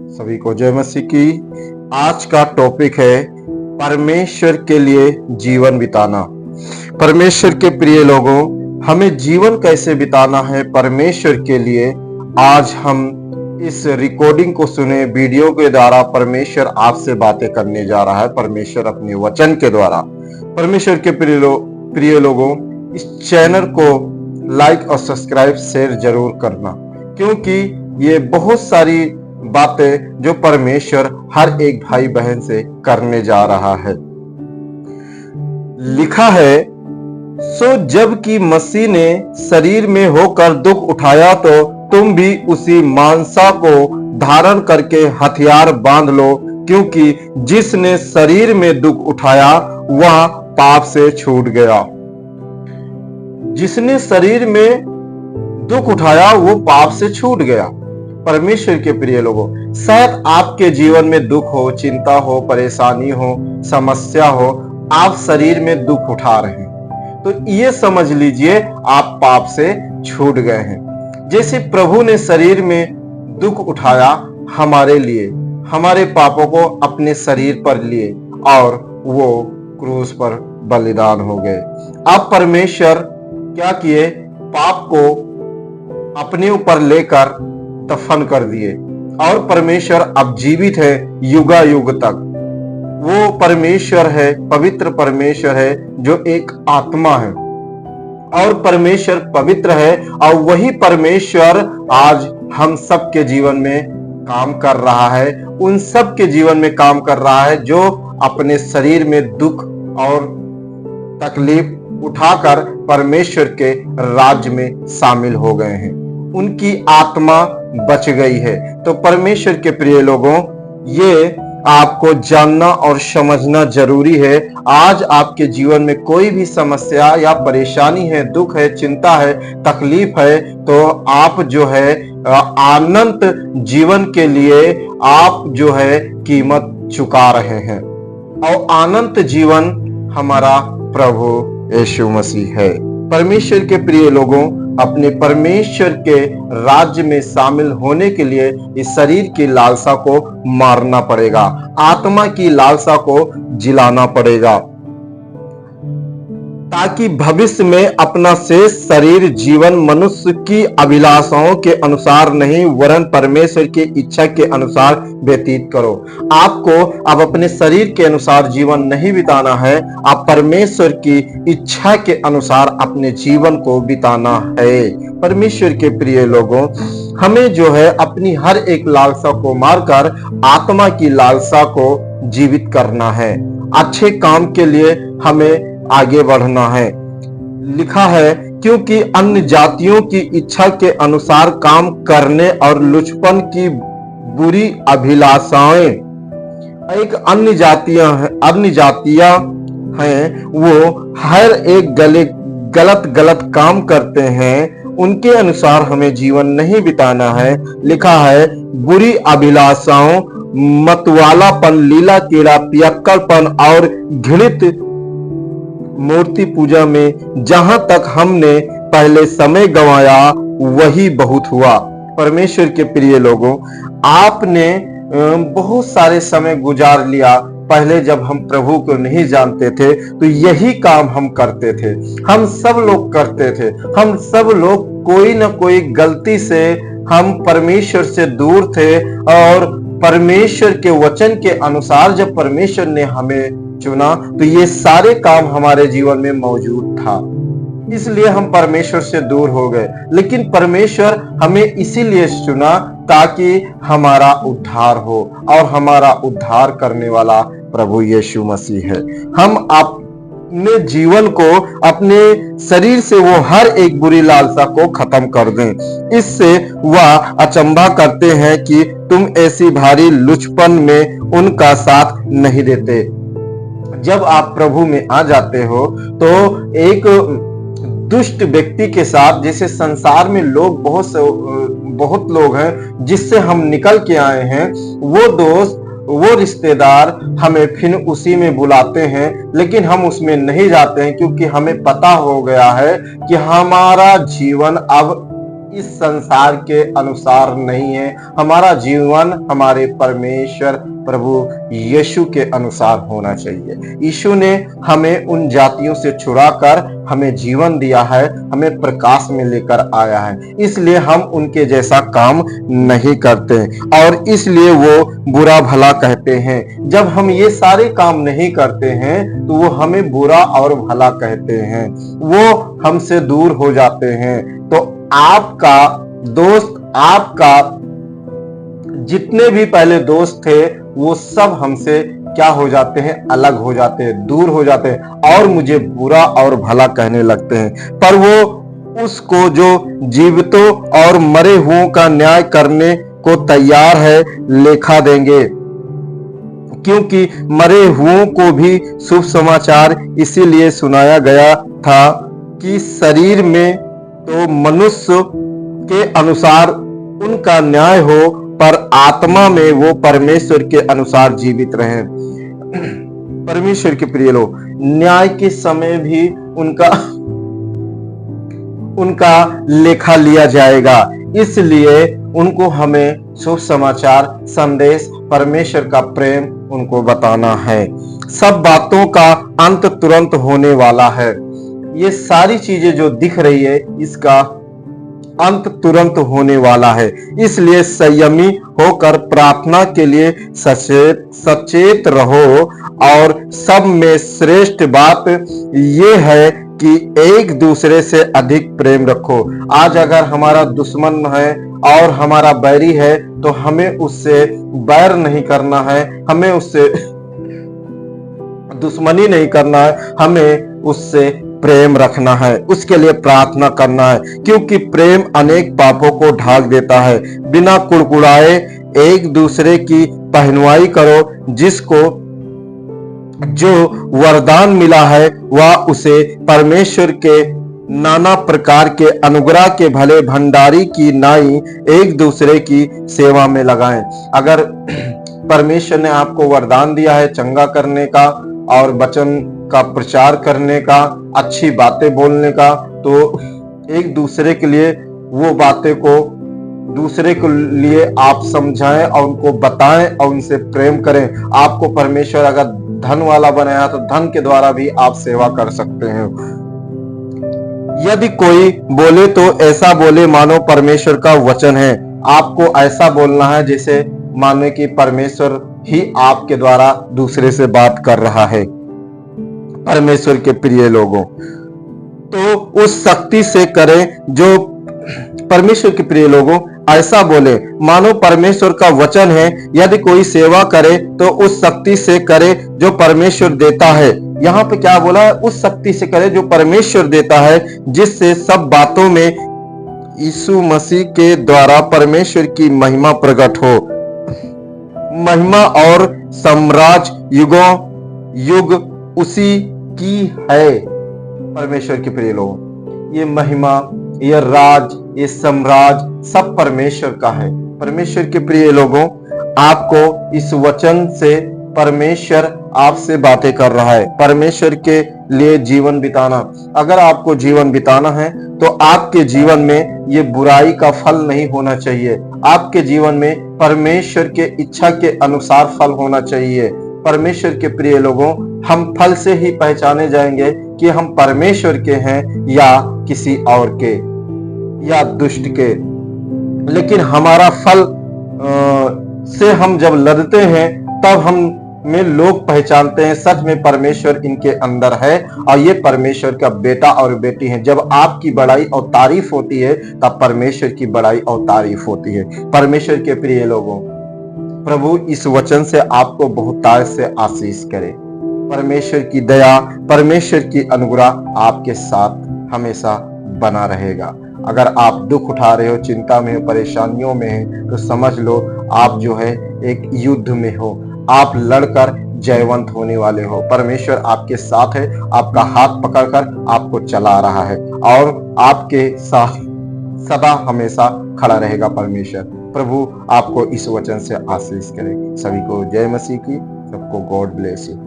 सभी को जय मसीह की। आज का टॉपिक है परमेश्वर के लिए जीवन बिताना। परमेश्वर के प्रिय लोगों, हमें जीवन कैसे बिताना है परमेश्वर के लिए, आज हम इस रिकॉर्डिंग को सुने, वीडियो के द्वारा परमेश्वर आपसे बातें करने जा रहा है। परमेश्वर अपने वचन के द्वारा। परमेश्वर के प्रिय लोगों, इस चैनल को लाइक और सब्सक्राइब शेयर जरूर करना, क्योंकि ये बहुत सारी बातें जो परमेश्वर हर एक भाई बहन से करने जा रहा है। लिखा है, सो जब कि मसीह ने शरीर में होकर दुख उठाया तो तुम भी उसी मानसा को धारण करके हथियार बांध लो, क्योंकि जिसने शरीर में दुख उठाया वह पाप से छूट गया। जिसने शरीर में दुख उठाया वो पाप से छूट गया। परमेश्वर के प्रिय लोगों, शायद आपके जीवन में दुख हो, चिंता हो, परेशानी हो, समस्या हो, आप शरीर में दुख उठा रहे हैं, तो ये समझ लीजिए आप पाप से छूट गए हैं। जैसे प्रभु ने शरीर में दुख उठाया हमारे लिए, हमारे पापों को अपने शरीर पर लिए और वो क्रूस पर बलिदान हो गए। अब परमेश्वर क्या किए, पाप को अपने ऊपर लेकर दफन कर दिए और परमेश्वर अब जीवित है युगा युग तक। वो परमेश्वर है, पवित्र परमेश्वर है जो एक आत्मा है, और परमेश्वर पवित्र है, और वही परमेश्वर आज हम सब के जीवन में काम कर रहा है, उन सब के जीवन में काम कर रहा है जो अपने शरीर में दुख और तकलीफ उठाकर परमेश्वर के राज्य में शामिल हो गए हैं। उनकी आत्मा बच गई है। तो परमेश्वर के प्रिय लोगों, ये आपको जानना और समझना जरूरी है। आज आपके जीवन में कोई भी समस्या या परेशानी है, दुख है, चिंता है, तकलीफ है, तो आप जो है अनंत जीवन के लिए आप जो है कीमत चुका रहे हैं, और अनंत जीवन हमारा प्रभु यीशु मसीह है। परमेश्वर के प्रिय लोगों, अपने परमेश्वर के राज्य में शामिल होने के लिए इस शरीर की लालसा को मारना पड़ेगा, आत्मा की लालसा को जिलाना पड़ेगा, ताकि भविष्य में अपना शेष शरीर जीवन मनुष्य की अभिलाषाओं के अनुसार नहीं वरन परमेश्वर की इच्छा के अनुसार व्यतीत करो। आपको अब अपने शरीर के अनुसार जीवन नहीं बिताना है, आप परमेश्वर की इच्छा के अनुसार अपने जीवन को बिताना है। परमेश्वर के प्रिय लोगों, हमें जो है अपनी हर एक लालसा को मारकर आत्मा की लालसा को जीवित करना है। अच्छे काम के लिए हमें आगे बढ़ना है। लिखा है, क्योंकि अन्य जातियों की इच्छा के अनुसार काम करने और लुचपन की बुरी अभिलाषाएं, एक अन्य जातियां हैं, वो हर एक गलत काम करते हैं, उनके अनुसार हमें जीवन नहीं बिताना है। लिखा है, बुरी अभिलाषाओं, मतवालापन, लीला कीड़ा, पियक्कड़पन और घृणित मूर्ति पूजा में जहां तक हमने पहले समय गंवाया वही बहुत हुआ। परमेश्वर के प्रिय लोगों, आपने बहुत सारे समय गुजार लिया। पहले जब हम प्रभु को नहीं जानते थे तो यही काम हम करते थे, हम सब लोग करते थे। हम सब लोग कोई ना कोई गलती से हम परमेश्वर से दूर थे, और परमेश्वर के वचन के अनुसार जब परमेश्वर ने हमें चुना तो ये सारे काम हमारे जीवन में मौजूद था, इसलिए हम परमेश्वर से दूर हो गए। लेकिन परमेश्वर हमें इसीलिए चुना ताकि हमारा उद्धार हो, और हमारा उद्धार करने वाला प्रभु यीशु मसीह है। हम अपने जीवन को, अपने शरीर से वो हर एक बुरी लालसा को खत्म कर दें। इससे वह अचंभा करते हैं कि तुम ऐसी भारी लुचपन में उनका साथ नहीं देते। जब आप प्रभु में आ जाते हो तो एक दुष्ट व्यक्ति के साथ, जैसे संसार में लोग बहुत लोग हैं जिससे हम निकल के आए हैं, वो दोस्त, वो रिश्तेदार हमें फिर उसी में बुलाते हैं, लेकिन हम उसमें नहीं जाते हैं, क्योंकि हमें पता हो गया है कि हमारा जीवन अब इस संसार के अनुसार नहीं है। हमारा जीवन हमारे परमेश्वर प्रभु यीशु के अनुसार होना चाहिए। यीशु ने हमें उन जातियों से छुड़ाकर हमें जीवन दिया है, हमें प्रकाश में लेकर आया है, इसलिए हम उनके जैसा काम नहीं करते और इसलिए वो बुरा भला कहते हैं। जब हम ये सारे काम नहीं करते हैं तो वो हमें बुरा और भला कहते हैं, वो हमसे दूर हो जाते हैं। तो आपका दोस्त, आपका जितने भी पहले दोस्त थे वो सब हमसे क्या हो जाते हैं, अलग हो जाते हैं, दूर हो जाते हैं और मुझे बुरा और भला कहने लगते हैं। पर वो उसको जो जीवितों और मरे हुओं का न्याय करने को तैयार है लेखा देंगे, क्योंकि मरे हुओं को भी शुभ समाचार इसीलिए सुनाया गया था कि शरीर में तो मनुष्य के अनुसार उनका न्याय हो, पर आत्मा में वो परमेश्वर के अनुसार जीवित रहे। परमेश्वर के प्रिय लोग, न्याय के समय भी उनका लेखा लिया जाएगा, इसलिए उनको हमें शुभ समाचार, संदेश, परमेश्वर का प्रेम उनको बताना है। सब बातों का अंत तुरंत होने वाला है। ये सारी चीजें जो दिख रही है इसका अंत तुरंत होने वाला है, इसलिए संयमी होकर प्रार्थना के लिए सचेत रहो। और सब में श्रेष्ठ बात यह है कि एक दूसरे से अधिक प्रेम रखो। आज अगर हमारा दुश्मन है और हमारा बैरी है तो हमें उससे बैर नहीं करना है, हमें उससे दुश्मनी नहीं करना है, हमें उससे प्रेम रखना है, उसके लिए प्रार्थना करना है, क्योंकि प्रेम अनेक पापों को ढाक देता है। बिना कुड़कुड़ाए एक दूसरे की पहनुवाई करो, जिसको जो वरदान मिला है वह उसे परमेश्वर के नाना प्रकार के अनुग्रह के भले भंडारी की नाई एक दूसरे की सेवा में लगाएं। अगर परमेश्वर ने आपको वरदान दिया है चंगा करने का और वचन का प्रचार करने का, अच्छी बातें बोलने का, तो एक दूसरे के लिए वो बातें को दूसरे के लिए आप समझाएं और उनको बताएं और उनसे प्रेम करें। आपको परमेश्वर अगर धन वाला बनाया तो धन के द्वारा भी आप सेवा कर सकते हैं। यदि कोई बोले तो ऐसा बोले मानो परमेश्वर का वचन है। आपको ऐसा बोलना है जैसे मानो कि परमेश्वर ही आपके द्वारा दूसरे से बात कर रहा है। परमेश्वर के प्रिय लोगों, तो उस शक्ति से करें जो परमेश्वर के प्रिय लोगों ऐसा बोले मानो परमेश्वर का वचन है। यदि कोई सेवा करे तो उस शक्ति से करे जो परमेश्वर देता है। यहाँ पे क्या बोला है? उस शक्ति से करे जो परमेश्वर देता है, जिससे सब बातों में यीशु मसीह के द्वारा परमेश्वर की महिमा प्रकट हो। महिमा और साम्राज्य युगों युग उसी की है। परमेश्वर के प्रिय लोग, ये महिमा, ये राज, ये साम्राज्य सब परमेश्वर का है। परमेश्वर के प्रिय लोगों, आपको इस वचन से परमेश्वर आपसे बातें कर रहा है। परमेश्वर के लिए जीवन बिताना, अगर आपको जीवन बिताना है तो आपके जीवन में ये बुराई का फल नहीं होना चाहिए। आपके जीवन में परमेश्वर के इच्छा के अनुसार फल होना चाहिए। परमेश्वर के प्रिय लोगों, हम फल से ही पहचाने जाएंगे कि हम परमेश्वर के हैं या किसी और के या दुष्ट के। लेकिन हमारा फल से हम जब लदते हैं तब हम में लोग पहचानते हैं सच में परमेश्वर इनके अंदर है और ये परमेश्वर का बेटा और बेटी है। जब आपकी बड़ाई और तारीफ होती है तब परमेश्वर की बड़ाई और तारीफ होती है। परमेश्वर के प्रिय लोगों, प्रभु इस वचन से आपको बहुतायत से आशीष करे। परमेश्वर की दया, परमेश्वर की अनुग्रह आपके साथ हमेशा बना रहेगा। अगर आप दुख उठा रहे हो, चिंता में हो, परेशानियों में हैं, तो समझ लो आप जो है एक युद्ध में हो। आप लड़कर जयवंत होने वाले हो। परमेश्वर आपके साथ है, आपका हाथ पकड़कर आपको चला रहा है और आपके साथ सदा हमेशा खड़ा रहेगा परमेश्वर। प्रभु आपको इस वचन से आशीष करे। सभी को जय मसीह की, सबको गॉड ब्लेस यू।